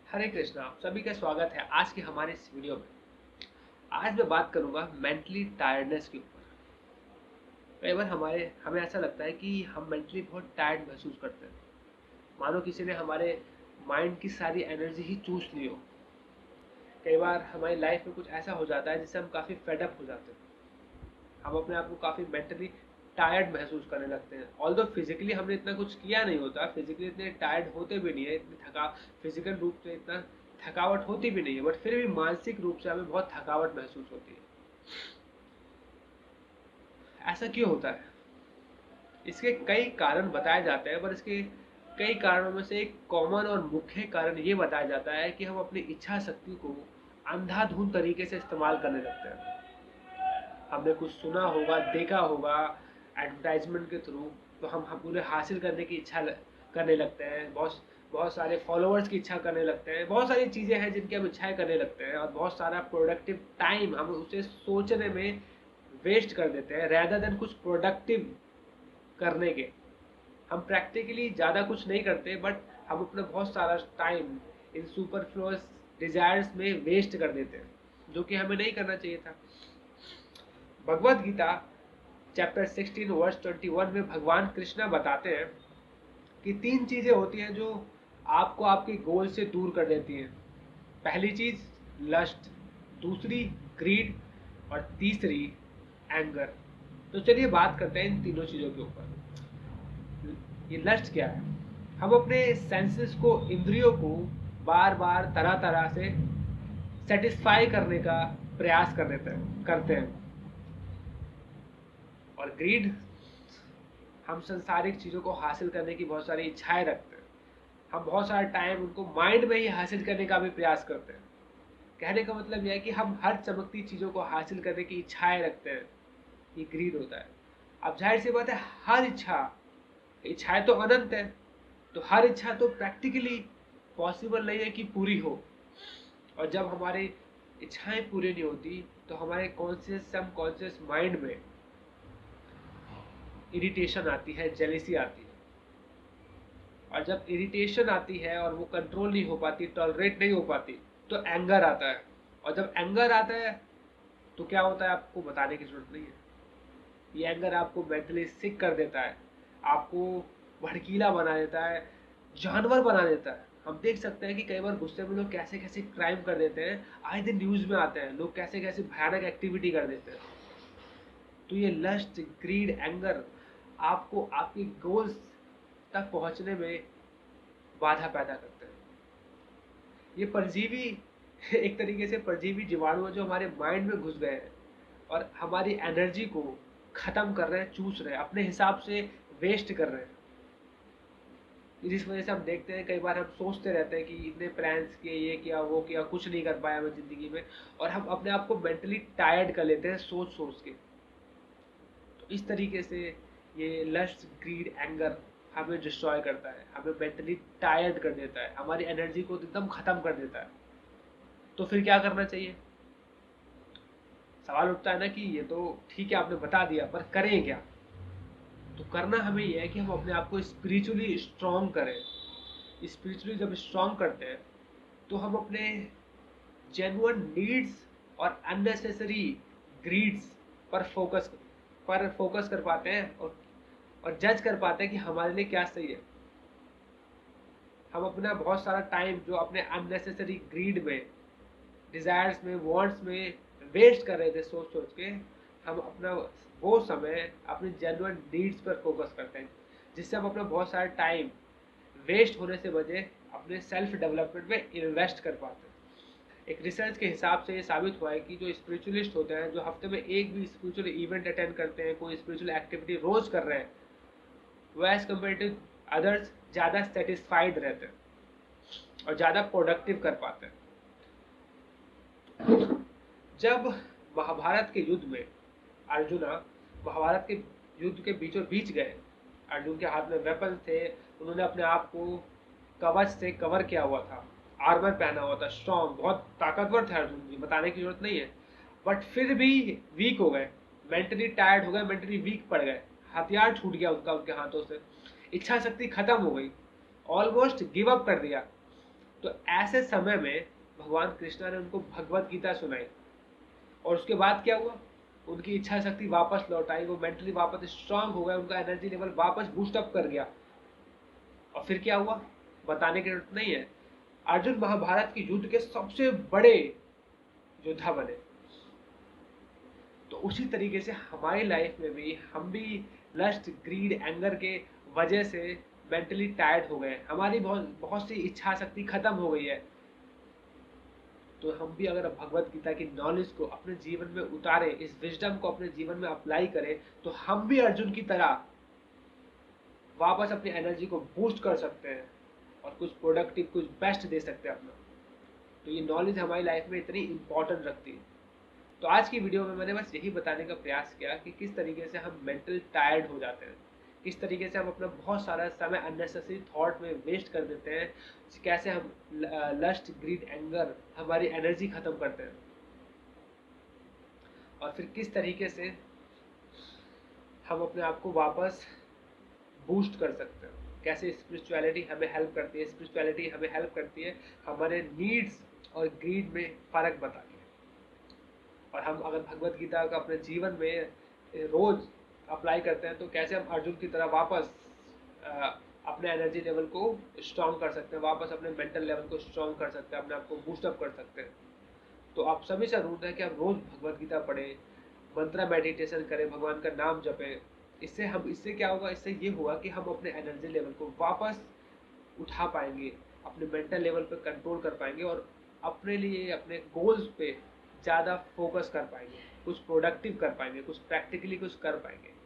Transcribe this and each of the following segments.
हरे कृष्णा, आप सभी का स्वागत है आज के हमारे इस वीडियो में। आज मैं बात करूंगा मेंटली टायर्डनेस के ऊपर। कई बार हमें ऐसा लगता है कि हम मेंटली बहुत टायर्ड महसूस करते हैं, मानो किसी ने हमारे माइंड की सारी एनर्जी ही चूस ली हो। कई बार हमारी लाइफ में कुछ ऐसा हो जाता है जिससे हम काफ़ी फेडअप हो जाते हैं। हम अपने आप को काफ़ी मेंटली टायर्ड महसूस करने लगते हैं। ऑल्दो फिजिकली हमने इतना कुछ किया नहीं होता, फिजिकली इतने टायर्ड होते भी नहीं है, इतनी फिजिकल रूप से इतना थकावट होती भी नहीं है, बट फिर भी मानसिक रूप से हमें बहुत थकावट महसूस होती है। ऐसा क्यों होता है? इसके कई कारण बताए जाते हैं, पर इसके कई कारणों में से एक कॉमन और मुख्य कारण ये बताया जाता है कि हम अपनी इच्छा शक्ति को अंधाधुंध तरीके से इस्तेमाल करने लगते हैं। हमने कुछ सुना होगा, देखा होगा एडवर्टाइजमेंट के थ्रू, तो हम पूरे हासिल करने की करने लगते हैं। बहुत बहुत सारे फॉलोअर्स की इच्छा करने लगते हैं। बहुत सारी चीज़ें हैं जिनकी हम इच्छाएं करने लगते हैं, और बहुत सारा प्रोडक्टिव टाइम हम उसे सोचने में वेस्ट कर देते हैं, रैदर देन कुछ प्रोडक्टिव करने के। हम प्रैक्टिकली ज़्यादा कुछ नहीं करते, बट हम अपना बहुत सारा टाइम इन सुपरफ्लुअस डिजायर्स में वेस्ट कर देते हैं, जो कि हमें नहीं करना चाहिए था। भगवत गीता चैप्टर 16 वर्स 21 में भगवान कृष्णा बताते हैं कि तीन चीजें होती हैं जो आपको आपके गोल से दूर कर देती हैं। पहली चीज लस्ट, दूसरी ग्रीड, और तीसरी एंगर। तो चलिए बात करते हैं इन तीनों चीजों के ऊपर। ये लस्ट क्या है? हम अपने सेंसेस को, इंद्रियों को बार बार तरह तरह से सेटिस्फाई करने का प्रयास करते हैं। और ग्रीड, हम संसारिक चीज़ों को हासिल करने की बहुत सारी इच्छाएं रखते हैं। हम बहुत सारा टाइम उनको माइंड में ही हासिल करने का भी प्रयास करते हैं। कहने का मतलब यह है कि हम हर चमकती चीज़ों को हासिल करने की इच्छाएं रखते हैं। ये ग्रीड होता है। अब जाहिर सी बात है, हर इच्छाएं तो अनंत है, तो हर इच्छा तो प्रैक्टिकली पॉसिबल नहीं है कि पूरी हो। और जब हमारी इच्छाएं पूरी नहीं होती, तो हमारे कॉन्शियस सब कॉन्शियस माइंड में इरिटेशन आती है, जेलिसी आती है। और जब इरिटेशन आती है और वो कंट्रोल नहीं हो पाती, टॉलरेट नहीं हो पाती, तो एंगर आता है। और जब एंगर आता है, तो क्या होता है आपको बताने की जरूरत नहीं है। ये एंगर आपको मेंटली सिक कर देता है, आपको भड़कीला बना देता है, जानवर बना देता है। हम देख सकते हैं कि कई बार गुस्से में लोग कैसे कैसे क्राइम कर देते हैं। आए दिन न्यूज में आते हैं लोग कैसे कैसे भयानक एक्टिविटी कर देते हैं। तो ये लस्ट, ग्रीड, एंगर आपको आपके गोल्स तक पहुंचने में बाधा पैदा करते हैं। ये परजीवी एक तरीके से परजीवी जीवाणु है जो हमारे माइंड में घुस गए हैं और हमारी एनर्जी को खत्म कर रहे हैं, चूस रहे हैं, अपने हिसाब से वेस्ट कर रहे हैं। जिस वजह से हम देखते हैं, कई बार हम सोचते रहते हैं कि इतने प्लान्स किए, ये किया, वो किया, कुछ नहीं कर पाया मैं जिंदगी में, और हम अपने आप को मेंटली टायर्ड कर लेते हैं सोच सोच के। तो इस तरीके से ये लस्ट, ग्रीड, एंगर हमें डिस्ट्रॉय करता है, हमें मेंटली टायर्ड कर देता है, हमारी एनर्जी को एकदम खत्म कर देता है। तो फिर क्या करना चाहिए? सवाल उठता है ना कि ये तो ठीक है आपने बता दिया, पर करें क्या? तो करना हमें यह है कि हम अपने आप को स्पिरिचुअली स्ट्रांग करें। स्पिरिचुअली जब स्ट्रांग करते हैं, तो हम अपने जेन्युइन नीड्स और अननेसेसरी ग्रीड्स पर फोकस कर पाते हैं, और जज कर पाते हैं कि हमारे लिए क्या सही है। हम अपना बहुत सारा टाइम जो अपने अननेसेसरी ग्रीड में, डिजायर्स में, वांट्स में वेस्ट कर रहे थे सोच सोच के, हम अपना वो समय अपने जेन्युइन नीड्स पर फोकस करते हैं, जिससे हम अपना बहुत सारा टाइम वेस्ट होने से बचे अपने सेल्फ डेवलपमेंट में इन्वेस्ट कर पाते हैं। एक रिसर्च के हिसाब से ये साबित हुआ है कि जो स्पिरिचुअलिस्ट होते हैं, जो हफ्ते में एक भी स्पिरिचुअल इवेंट अटेंड करते हैं, कोई स्पिरिचुअल एक्टिविटी रोज कर रहे हैं, वो एज कम्पेयर टू अदर्स ज़्यादा सेटिस्फाइड रहते हैं और ज़्यादा प्रोडक्टिव कर पाते हैं। जब महाभारत के युद्ध में अर्जुना महाभारत के युद्ध के बीचों बीच गए, अर्जुन के हाथ में वेपन थे, उन्होंने अपने आप को कवच से कवर किया हुआ था, आर्मर पहना हुआ था, स्ट्रॉन्ग, बहुत ताकतवर थे अर्जुन जी, बताने की जरूरत नहीं है। बट फिर भी वीक हो गए, मेंटली टायर्ड हो गए, मेंटली वीक पड़ गए, हथियार छूट गया उनका उनके हाथों से, इच्छा शक्ति खत्म हो गई, ऑलमोस्ट गिव अप कर दिया। तो ऐसे समय में भगवान कृष्णा ने उनको भगवत गीता सुनाई, और उसके बाद क्या हुआ, उनकी इच्छा शक्ति वापस लौट आई, वो मेंटली वापस स्ट्रांग हो गए, उनका एनर्जी लेवल वापस बूस्ट अप कर गया। और फिर क्या हुआ बताने की जरूरत नहीं है, अर्जुन महाभारत के युद्ध के सबसे बड़े योद्धा बने। तो उसी तरीके से हमारी लाइफ में भी हम भी लस्ट, ग्रीड, एंगर के वजह से मेंटली टायर्ड हो गए, हमारी बहुत बहुत सी इच्छा शक्ति खत्म हो गई है। तो हम भी अगर भगवत गीता की नॉलेज को अपने जीवन में उतारें, इस विजडम को अपने जीवन में अप्लाई करें, तो हम भी अर्जुन की तरह वापस अपनी एनर्जी को बूस्ट कर सकते हैं और कुछ प्रोडक्टिव, कुछ बेस्ट दे सकते हैं अपना। तो ये नॉलेज हमारी लाइफ में इतनी इंपॉर्टेंट रखती है। तो आज की वीडियो में मैंने बस यही बताने का प्रयास किया कि किस तरीके से हम मेंटल टायर्ड हो जाते हैं, किस तरीके से हम अपना बहुत सारा समय अननेसेसरी थॉट में वेस्ट कर देते हैं, कैसे हम लस्ट, ग्रीड, एंगर हमारी एनर्जी खत्म करते हैं, और फिर किस तरीके से हम अपने आप को वापस बूस्ट कर सकते हैं, कैसे स्पिरिचुअलिटी हमें हेल्प करती है। स्पिरिचुअलिटी हमें हेल्प करती है हमारे नीड्स और ग्रीड में फ़र्क बता के। और हम अगर भगवत गीता का अपने जीवन में रोज अप्लाई करते हैं, तो कैसे हम अर्जुन की तरह वापस अपने एनर्जी लेवल को स्ट्रॉन्ग कर सकते हैं, वापस अपने मेंटल लेवल को स्ट्रॉन्ग कर सकते हैं, अपने आप को बूस्टअप कर सकते हैं। तो आप सभी से अनुरोध है कि आप रोज भगवत गीता पढ़ें, मंत्रा मेडिटेशन करें, भगवान का नाम जपें। इससे क्या होगा, इससे ये होगा कि हम अपने एनर्जी लेवल को वापस उठा पाएंगे, अपने मेंटल लेवल पे कंट्रोल कर पाएंगे, और अपने लिए, अपने गोल्स पे ज़्यादा फोकस कर पाएंगे, कुछ प्रोडक्टिव कर पाएंगे, कुछ प्रैक्टिकली कुछ कर पाएंगे।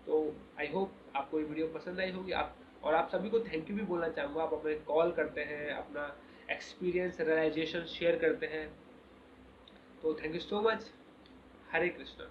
तो आई होप आपको ये वीडियो पसंद आई होगी। आप सभी को थैंक यू भी बोलना चाहूँगा। आप अपने कॉल करते हैं, अपना एक्सपीरियंस, रियलाइजेशन शेयर करते हैं, तो thank you so much. Hare Krishna.